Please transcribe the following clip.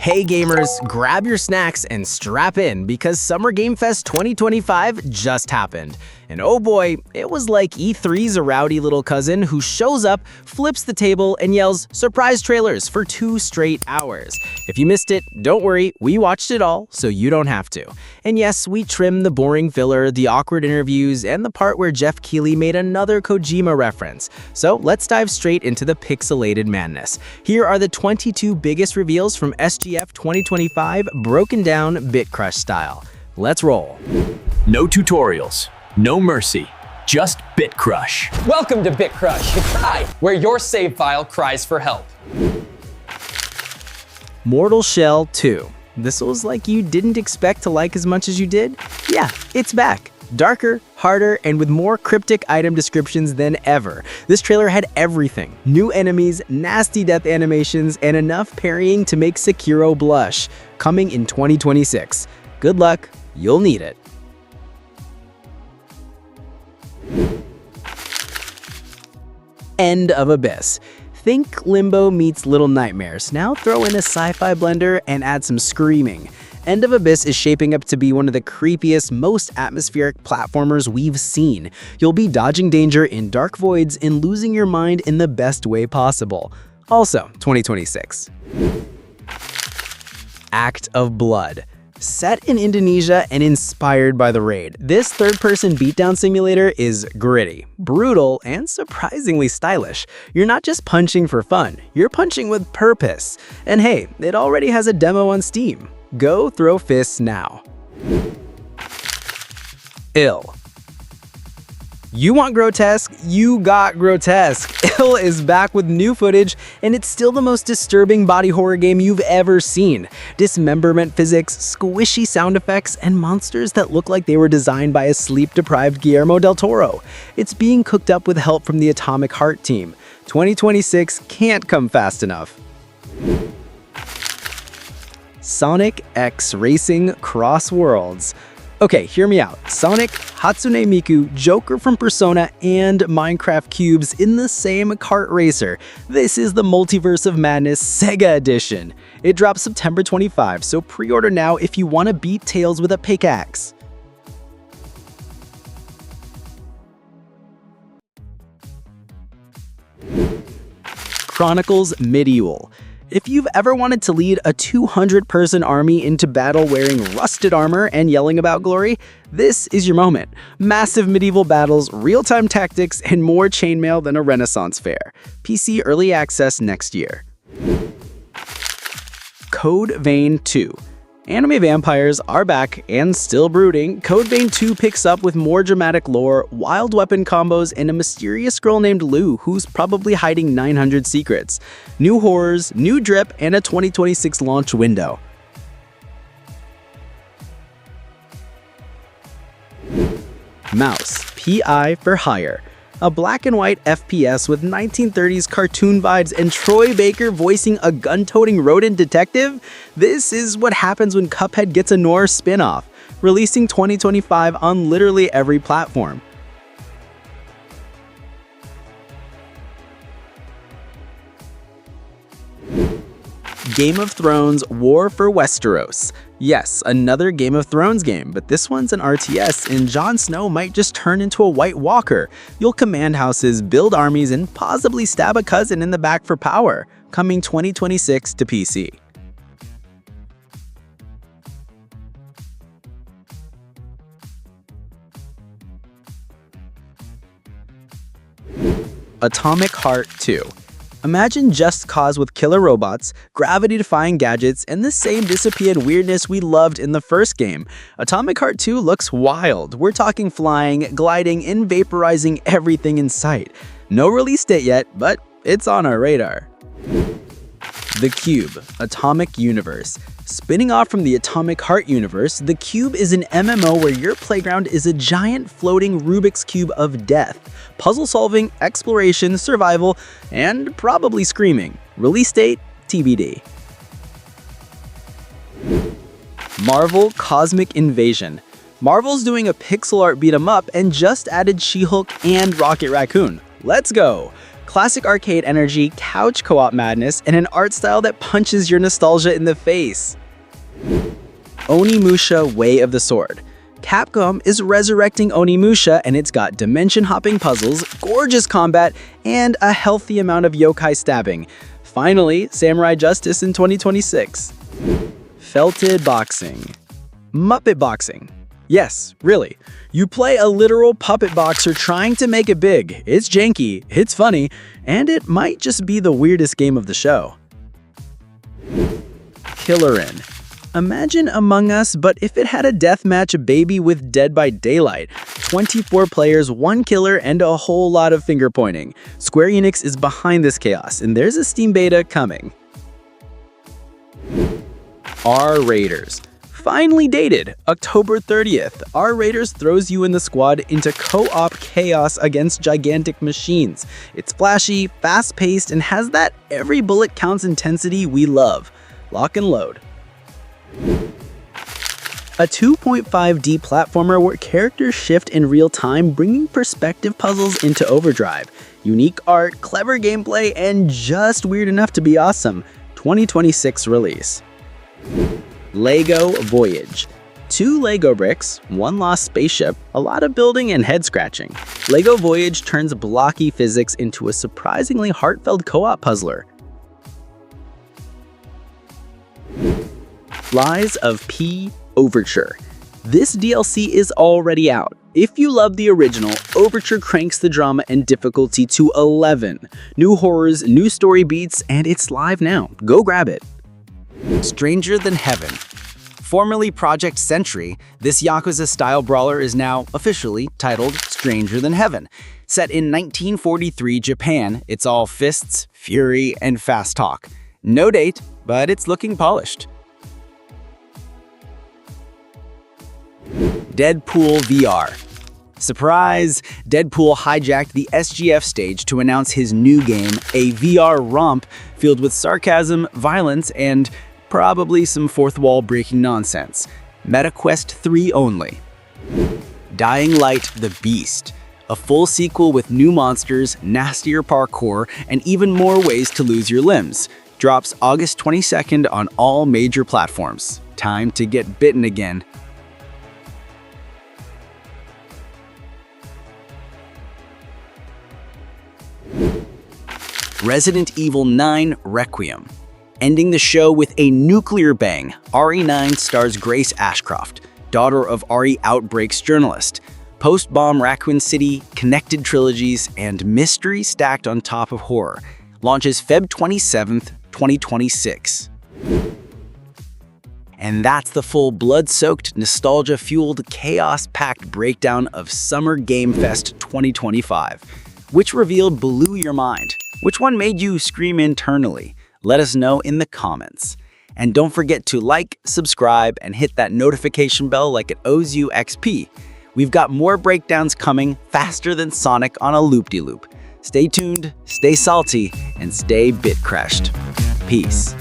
Hey gamers, grab your snacks and strap in because Summer Game Fest 2025 just happened. And oh boy, it was like E3's a rowdy little cousin who shows up, flips the table, and yells surprise trailers for 2 straight hours. If you missed it, don't worry, we watched it all, so you don't have to. And yes, we trimmed the boring filler, the awkward interviews, and the part where Jeff Keighley made another Kojima reference. So let's dive straight into the pixelated madness. Here are the 22 biggest reveals from SGF 2025 broken down BitCrush style. Let's roll. No tutorials, no mercy, just BitCrush. Welcome to BitCrush, the cry, where your save file cries for help. Mortal Shell 2. This was like you didn't expect to like as much as you did? Yeah, it's back. Darker, harder, and with more cryptic item descriptions than ever. This trailer had everything. New enemies, nasty death animations, and enough parrying to make Sekiro blush. Coming in 2026. Good luck, you'll need it. End of Abyss. Think Limbo meets Little Nightmares. Now throw in a sci-fi blender and add some screaming. End of Abyss is shaping up to be one of the creepiest, most atmospheric platformers we've seen. You'll be dodging danger in dark voids and losing your mind in the best way possible. Also, 2026. Act of Blood. Set in Indonesia and inspired by the raid, this third-person beatdown simulator is gritty, brutal, and surprisingly stylish. You're not just punching for fun, you're punching with purpose. And hey, it already has a demo on Steam. Go throw fists now. Ill. You want grotesque? You got grotesque. Ill is back with new footage, and it's still the most disturbing body horror game you've ever seen. Dismemberment physics, squishy sound effects, and monsters that look like they were designed by a sleep-deprived Guillermo del Toro. It's being cooked up with help from the Atomic Heart team. 2026 can't come fast enough. Sonic X Racing Crossworlds. Okay, hear me out. Sonic, Hatsune Miku, Joker from Persona, and Minecraft cubes in the same kart racer. This is the Multiverse of Madness Sega Edition. It drops September 25, so pre-order now if you want to beat Tails with a pickaxe. Chronicles Medieval. If you've ever wanted to lead a 200-person army into battle wearing rusted armor and yelling about glory, this is your moment. Massive medieval battles, real-time tactics, and more chainmail than a Renaissance fair. PC Early Access next year. Code Vein 2. Anime vampires are back and still brooding. Code Vein 2 picks up with more dramatic lore, wild weapon combos, and a mysterious girl named Lou who's probably hiding 900 secrets. New horrors, new drip, and a 2026 launch window. Mouse, PI for Hire. A black and white FPS with 1930s cartoon vibes and Troy Baker voicing a gun-toting rodent detective? This is what happens when Cuphead gets a noir spin-off, releasing 2025 on literally every platform. Game of Thrones War for Westeros. Yes, another Game of Thrones game, but this one's an RTS, and Jon Snow might just turn into a White Walker. You'll command houses, build armies, and possibly stab a cousin in the back for power. Coming 2026 to PC. Atomic Heart 2. Imagine Just Cause with killer robots, gravity-defying gadgets, and the same dystopian weirdness we loved in the first game. Atomic Heart 2 looks wild. We're talking flying, gliding, and vaporizing everything in sight. No release date yet, but it's on our radar. The Cube, Atomic Universe. Spinning off from the Atomic Heart universe, The Cube is an MMO where your playground is a giant floating Rubik's Cube of death. Puzzle solving, exploration, survival, and probably screaming. Release date, TBD. Marvel Cosmic Invasion. Marvel's doing a pixel art beat 'em up and just added She-Hulk and Rocket Raccoon. Let's go! Classic arcade energy, couch co-op madness, and an art style that punches your nostalgia in the face. Oni Musha Way of the Sword. Capcom is resurrecting Oni Musha, and it's got dimension-hopping puzzles, gorgeous combat, and a healthy amount of yokai stabbing. Finally, Samurai Justice in 2026. Felted Boxing. Muppet Boxing. Yes, really. You play a literal puppet boxer trying to make it big. It's janky, it's funny, and it might just be the weirdest game of the show. Killerin. Imagine Among Us, but if it had a deathmatch baby with Dead by Daylight. 24 players, 1 killer, and a whole lot of finger pointing. Square Enix is behind this chaos, and there's a Steam beta coming. R-Raiders. Finally dated, October 30th. R-Raiders throws you and the squad into co-op chaos against gigantic machines. It's flashy, fast-paced, and has that every bullet counts intensity we love. Lock and load. A 2.5D platformer where characters shift in real time, bringing perspective puzzles into overdrive. Unique art, clever gameplay, and just weird enough to be awesome. 2026 release. Lego Voyage. 2 Lego bricks, 1 lost spaceship, a lot of building and head scratching. Lego Voyage turns blocky physics into a surprisingly heartfelt co-op puzzler. Lies of P. Overture. This DLC is already out. If you love the original, Overture cranks the drama and difficulty to 11. New horrors, new story beats, and it's live now. Go grab it. Stranger Than Heaven. Formerly Project Sentry, this Yakuza-style brawler is now officially titled Stranger Than Heaven. Set in 1943 Japan, it's all fists, fury, and fast talk. No date, but it's looking polished. Deadpool VR. Surprise! Deadpool hijacked the SGF stage to announce his new game, a VR romp filled with sarcasm, violence, and probably some fourth wall breaking nonsense. MetaQuest 3 only. Dying Light: The Beast. A full sequel with new monsters, nastier parkour, and even more ways to lose your limbs. Drops August 22nd on all major platforms. Time to get bitten again. Resident Evil 9 Requiem. Ending the show with a nuclear bang, RE9 stars Grace Ashcroft, daughter of RE Outbreak's journalist. Post-bomb Raccoon City, connected trilogies, and mystery stacked on top of horror. Launches Feb 27th, 2026. And that's the full blood-soaked, nostalgia-fueled, chaos-packed breakdown of Summer Game Fest 2025. Which reveal blew your mind? Which one made you scream internally? Let us know in the comments. And don't forget to like, subscribe, and hit that notification bell like it owes you XP. We've got more breakdowns coming faster than Sonic on a loop-de-loop. Stay tuned, stay salty, and stay bit-crushed. Peace.